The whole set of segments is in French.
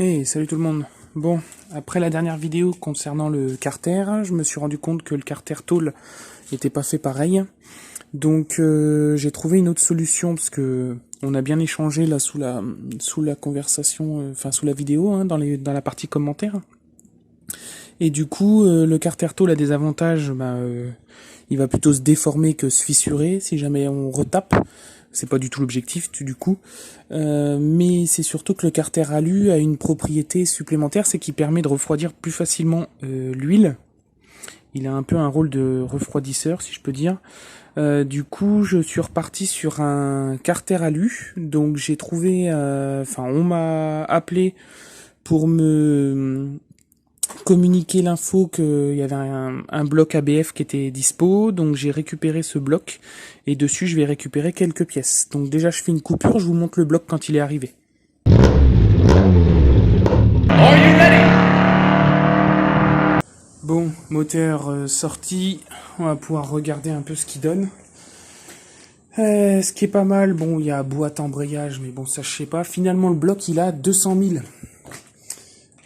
Hey, salut tout le monde. Bon, après la dernière vidéo concernant le carter, je me suis rendu compte que le carter tôle n'était pas fait pareil. Donc j'ai trouvé une autre solution parce que on a bien échangé là sous la conversation, enfin sous la vidéo, hein, dans la partie commentaires. Et du coup, le carter tôle a des avantages. Il va plutôt se déformer que se fissurer si jamais on retape. C'est pas du tout l'objectif du coup, mais c'est surtout que le carter alu a une propriété supplémentaire, c'est qu'il permet de refroidir plus facilement l'huile. Il a un peu un rôle de refroidisseur, si je peux dire. Du coup, je suis reparti sur un carter alu, donc j'ai trouvé, on m'a appelé pour me communiquer l'info qu'il y avait un bloc ABF qui était dispo, donc j'ai récupéré ce bloc et dessus je vais récupérer quelques pièces. Donc déjà je fais une coupure, je vous montre le bloc quand il est arrivé. Bon, moteur sorti, on va pouvoir regarder un peu ce qu'il donne. Ce qui est pas mal, bon il y a boîte embrayage, mais bon ça je sais pas. Finalement le bloc il a 200 000.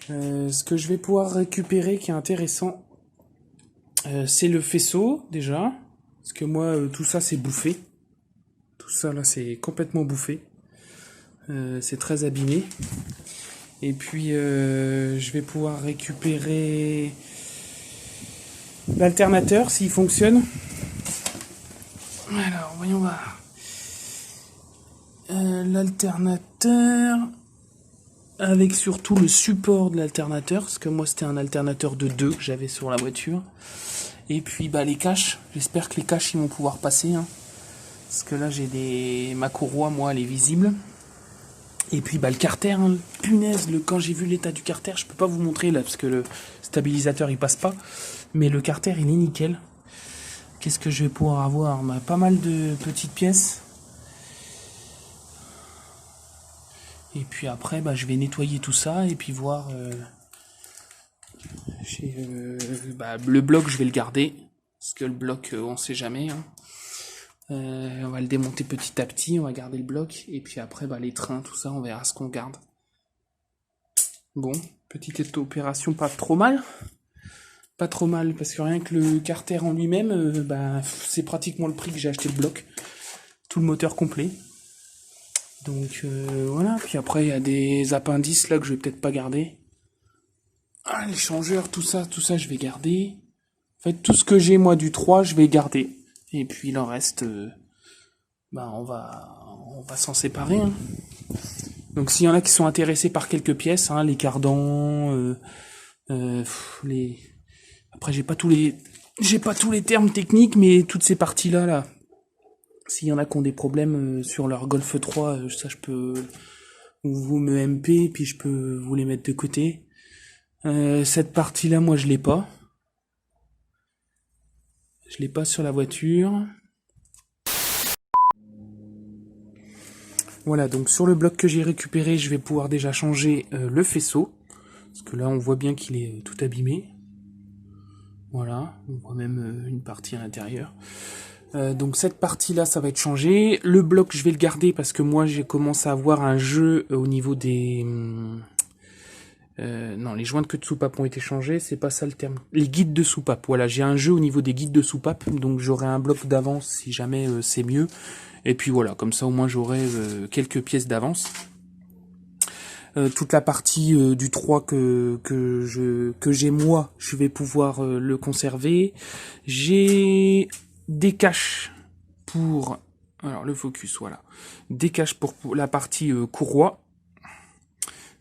Ce que je vais pouvoir récupérer qui est intéressant, c'est le faisceau déjà, parce que moi tout ça c'est bouffé, tout ça là c'est complètement bouffé, c'est très abîmé. Et puis je vais pouvoir récupérer l'alternateur s'il fonctionne. Alors voyons voir. L'alternateur avec surtout le support de l'alternateur, parce que moi c'était un alternateur de 2 que j'avais sur la voiture. Et puis les caches, j'espère que les caches ils vont pouvoir passer, hein. Parce que là j'ai ma courroie, moi elle est visible. Et puis le carter, hein, punaise, quand j'ai vu l'état du carter, je peux pas vous montrer là parce que le stabilisateur il passe pas, mais le carter il est nickel. Qu'est-ce que je vais pouvoir avoir? Pas mal de petites pièces. Et puis après je vais nettoyer tout ça et puis voir le bloc je vais le garder, parce que le bloc on sait jamais, hein. On va le démonter petit à petit, on va garder le bloc, et puis après les trains, tout ça, on verra ce qu'on garde. Bon, petite opération pas trop mal. Pas trop mal, parce que rien que le carter en lui-même, c'est pratiquement le prix que j'ai acheté le bloc. Tout le moteur complet. Donc voilà, puis après il y a des appendices là que je vais peut-être pas garder. Ah, les changeurs, tout ça je vais garder. En fait, tout ce que j'ai moi du 3, je vais garder. Et puis le reste, on va s'en séparer, hein. Donc s'il y en a qui sont intéressés par quelques pièces, hein, les cardans, après j'ai pas tous les termes techniques, mais toutes ces parties-là, là, s'il y en a qui ont des problèmes sur leur Golf 3, ça je peux vous me MP, puis je peux vous les mettre de côté. Cette partie-là, moi je l'ai pas. Je l'ai pas sur la voiture. Voilà, donc sur le bloc que j'ai récupéré, je vais pouvoir déjà changer le faisceau. Parce que là, on voit bien qu'il est tout abîmé. Voilà, on voit même une partie à l'intérieur. Donc cette partie-là, ça va être changé. Le bloc, je vais le garder parce que moi, j'ai commencé à avoir un jeu au niveau des... non, les joints de queue de soupape ont été changés, c'est pas ça le terme. Les guides de soupape, voilà, j'ai un jeu au niveau des guides de soupape, donc j'aurai un bloc d'avance si jamais c'est mieux. Et puis voilà, comme ça au moins j'aurai quelques pièces d'avance. Toute la partie du 3 que j'ai moi, je vais pouvoir le conserver. J'ai des caches pour... Alors le focus, voilà. Des caches pour la partie courroie.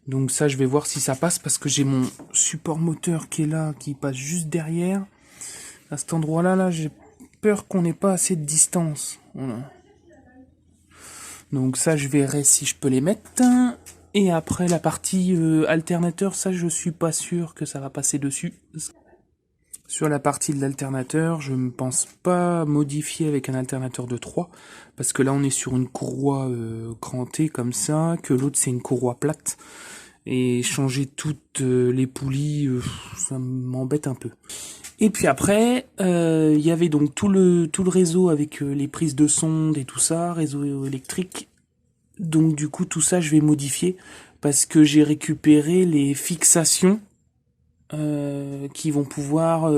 Donc ça, je vais voir si ça passe, parce que j'ai mon support moteur qui est là, qui passe juste derrière. À cet endroit-là, là, j'ai peur qu'on n'ait pas assez de distance. Voilà. Donc ça, je verrai si je peux les mettre. Et après, la partie alternateur, ça, je suis pas sûr que ça va passer dessus. Sur la partie de l'alternateur, je ne pense pas modifier avec un alternateur de 3, parce que là, on est sur une courroie crantée comme ça, que l'autre, c'est une courroie plate. Et changer toutes les poulies, ça m'embête un peu. Et puis après, il y avait donc tout le réseau avec les prises de sonde et tout ça, réseau électrique. Donc du coup, tout ça, je vais modifier parce que j'ai récupéré les fixations qui vont pouvoir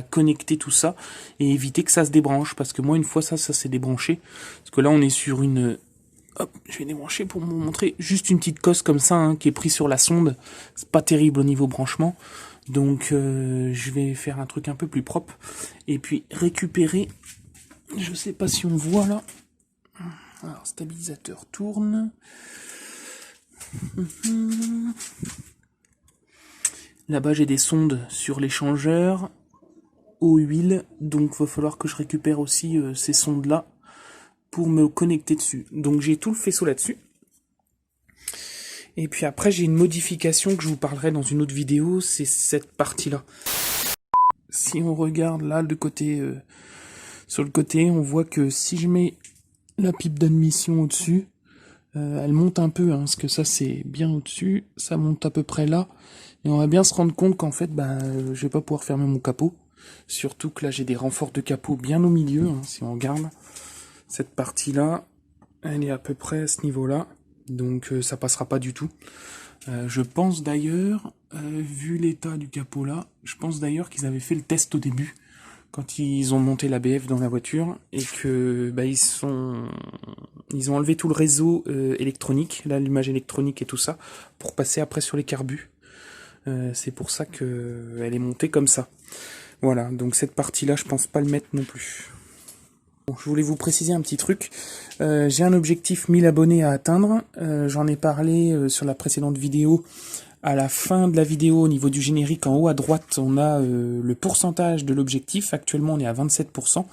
connecter tout ça et éviter que ça se débranche, parce que moi une fois ça s'est débranché, parce que là on est sur une... Hop, je vais débrancher pour vous montrer juste une petite cosse comme ça qui est prise sur la sonde. C'est pas terrible au niveau branchement, donc je vais faire un truc un peu plus propre et puis récupérer, je sais pas si on voit là, alors stabilisateur tourne. Là-bas j'ai des sondes sur l'échangeur, eau, huile, donc il va falloir que je récupère aussi ces sondes-là pour me connecter dessus. Donc j'ai tout le faisceau là-dessus. Et puis après j'ai une modification que je vous parlerai dans une autre vidéo, c'est cette partie-là. Si on regarde là de côté, sur le côté, on voit que si je mets la pipe d'admission au-dessus, elle monte un peu, parce que ça c'est bien au-dessus, ça monte à peu près là. Et on va bien se rendre compte qu'en fait, je vais pas pouvoir fermer mon capot. Surtout que là, j'ai des renforts de capot bien au milieu, si on regarde. Cette partie-là, elle est à peu près à ce niveau-là. Donc, ça passera pas du tout. Je pense d'ailleurs, vu l'état du capot là, je pense d'ailleurs qu'ils avaient fait le test au début, quand ils ont monté l'ABF dans la voiture, et que ils ont enlevé tout le réseau électronique, l'allumage électronique et tout ça, pour passer après sur les carbus. C'est pour ça que elle est montée comme ça. Voilà, donc cette partie-là, je pense pas le mettre non plus. Bon, je voulais vous préciser un petit truc. J'ai un objectif 1000 abonnés à atteindre. J'en ai parlé sur la précédente vidéo. À la fin de la vidéo, au niveau du générique, en haut à droite, on a le pourcentage de l'objectif. Actuellement, on est à 27%.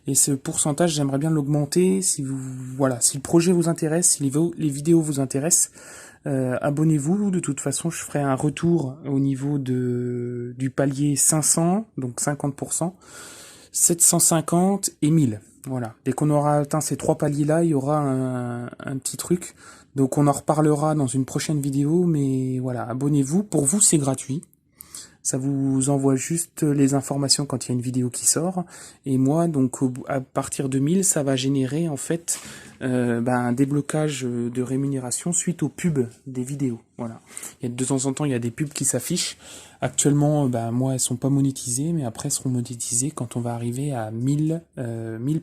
Et ce pourcentage, j'aimerais bien l'augmenter. Si le projet vous intéresse, si les vidéos vous intéressent, abonnez-vous. De toute façon, je ferai un retour au niveau du palier 500, donc 50%, 750 et 1000. Voilà. Dès qu'on aura atteint ces 3 paliers-là, il y aura un petit truc. Donc on en reparlera dans une prochaine vidéo, mais voilà, abonnez-vous. Pour vous, c'est gratuit. Ça vous envoie juste les informations quand il y a une vidéo qui sort. Et moi, donc à partir de 1000, ça va générer en fait un déblocage de rémunération suite aux pubs des vidéos. Voilà. Et de temps en temps, il y a des pubs qui s'affichent. Actuellement, moi, elles sont pas monétisées, mais après, elles seront monétisées quand on va arriver à 1000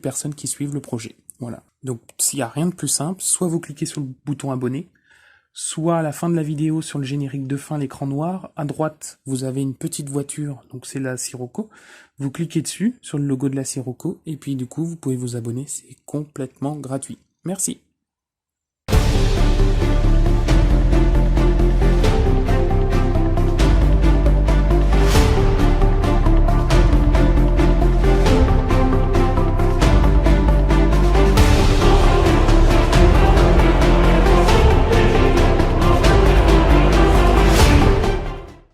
personnes qui suivent le projet. Voilà. Donc, s'il n'y a rien de plus simple, soit vous cliquez sur le bouton abonner, soit à la fin de la vidéo sur le générique de fin, l'écran noir, à droite, vous avez une petite voiture, donc c'est la Sirocco. Vous cliquez dessus, sur le logo de la Sirocco, et puis du coup, vous pouvez vous abonner, c'est complètement gratuit. Merci.